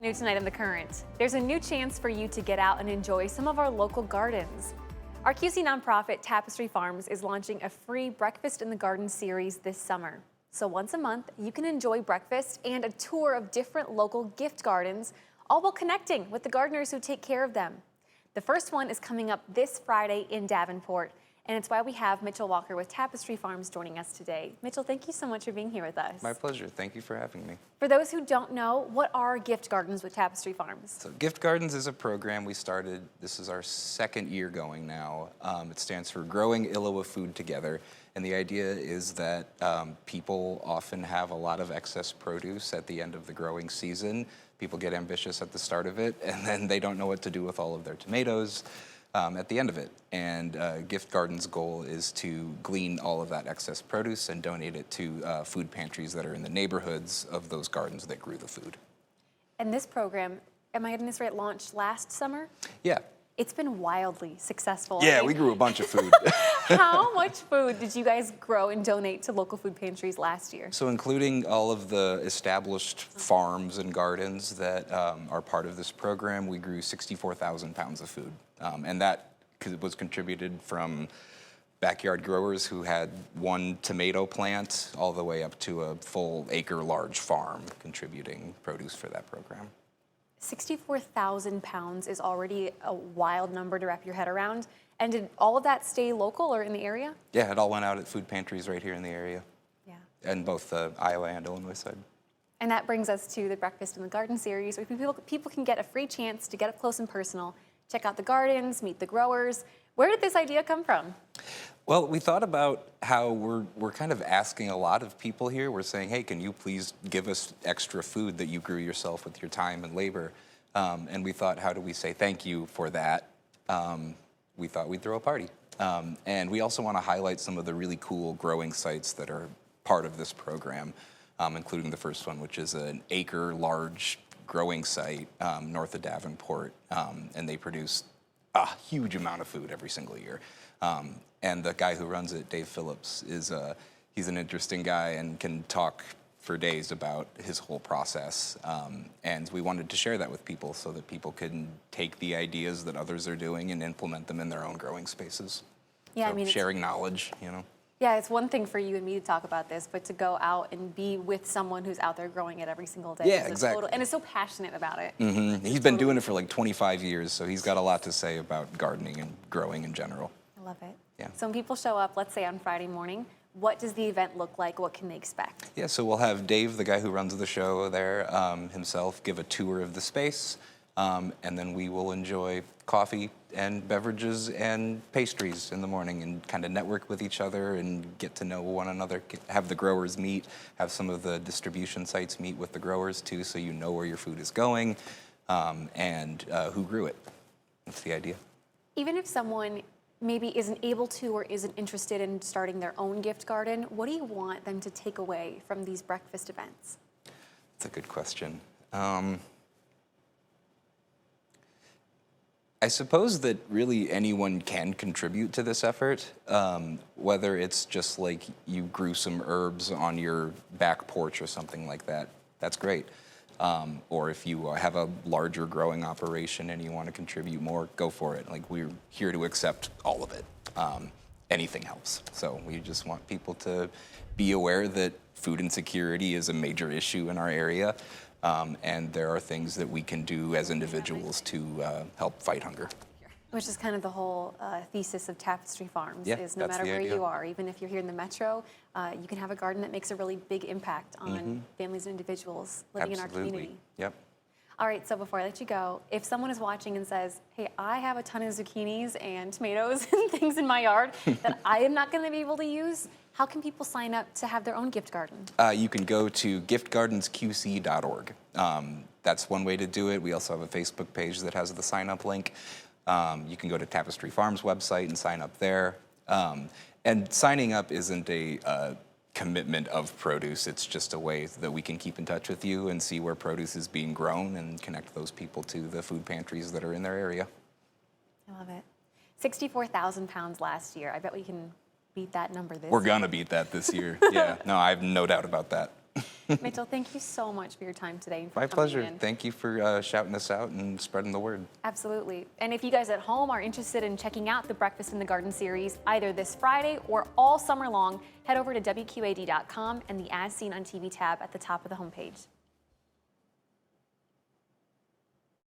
New tonight on The Current, there's a new chance for you to get out and enjoy some of our local gardens. Our QC nonprofit Tapestry Farms is launching a free Breakfast in the Garden series this summer. So once a month, you can enjoy breakfast and a tour of different local gift gardens, all while connecting with the gardeners who take care of them. The first one is coming up this Friday in Davenport, and it's why we have Mitchell Walker with Tapestry Farms joining us today. Mitchell, thank you so much for being here with us. My pleasure. Thank you for having me. For those who don't know, what are gift gardens with Tapestry Farms? So Gift Gardens is a program we started. This is our second year going now. It stands for Growing Iowa Food Together. And the idea is that people often have a lot of excess produce at the end of the growing season. People get ambitious at the start of it, and then they don't know what to do with all of their tomatoes at the end of it. And Gift Garden's goal is to glean all of that excess produce and donate it to food pantries that are in the neighborhoods of those gardens that grew the food. And this program, am I getting this right, launched last summer? Yeah. It's been wildly successful. Yeah, we grew a bunch of food. How much food did you guys grow and donate to local food pantries last year? So including all of the established farms and gardens that are part of this program, we grew 64,000 pounds of food. And that was contributed from backyard growers who had one tomato plant all the way up to a full acre large farm contributing produce for that program. 64,000 pounds is already a wild number to wrap your head around. And did all of that stay local or in the area? Yeah, it all went out at food pantries right here in the area. Yeah. And both the Iowa and Illinois side. And that brings us to the Breakfast in the Garden series, where people can get a free chance to get up close and personal, check out the gardens, meet the growers. Where did this idea come from? Well, we thought about how we're kind of asking a lot of people here. We're saying, hey, can you please give us extra food that you grew yourself with your time and labor? And we thought, how do we say thank you for that? We thought we'd throw a party. And we also want to highlight some of the really cool growing sites that are part of this program, including the first one, which is an acre large growing site north of Davenport. And they produce a huge amount of food every single year. And the guy who runs it, Dave Phillips, he's an interesting guy and can talk for days about his whole process. And we wanted to share that with people so that people can take the ideas that others are doing and implement them in their own growing spaces. Yeah, so I mean, sharing knowledge, you know. Yeah, it's one thing for you and me to talk about this, but to go out and be with someone who's out there growing it every single day. Yeah, exactly. And is so passionate about it. Mm-hmm. He's been doing it for like 25 years, so he's got a lot to say about gardening and growing in general. I love it. Yeah. So when people show up, let's say on Friday morning, what does the event look like? What can they expect? Yeah, so we'll have Dave, the guy who runs the show there, himself give a tour of the space, and then we will enjoy coffee and beverages and pastries in the morning and kind of network with each other and get to know one another, have the growers meet, have some of the distribution sites meet with the growers too, so you know where your food is going and who grew it. That's the idea. Even if someone maybe isn't able to or isn't interested in starting their own gift garden, what do you want them to take away from these breakfast events? That's a good question. I suppose that really anyone can contribute to this effort, whether it's just like you grew some herbs on your back porch or something like that, that's great. Or if you have a larger growing operation and you want to contribute more, go for it. Like, we're here to accept all of it. Anything helps. So we just want people to be aware that food insecurity is a major issue in our area. And there are things that we can do as individuals to help fight hunger. Which is kind of the whole thesis of Tapestry Farms, Yeah, is no that's matter the where idea. you are, even if you're here in the metro, you can have a garden that makes a really big impact on families and individuals living in our community. Yep. All right, so before I let you go, if someone is watching and says, hey, I have a ton of zucchinis and tomatoes and things in my yard that I am not going to be able to use, how can people sign up to have their own gift garden? You can go to giftgardensqc.org. That's one way to do it. We also have a Facebook page that has the sign-up link. You can go to Tapestry Farms website and sign up there. And signing up isn't a commitment of produce. It's just a way that we can keep in touch with you and see where produce is being grown and connect those people to the food pantries that are in their area. I love it. 64,000 pounds last year. I bet we can beat that number this year. We're gonna beat that this year. Yeah, no, I have no doubt about that. Mitchell, thank you so much for your time today and for My coming pleasure. in. Thank you for shouting us out and spreading the word. Absolutely. And if you guys at home are interested in checking out the Breakfast in the Garden series, either this Friday or all summer long, head over to WQAD.com and the As Seen on TV tab at the top of the homepage.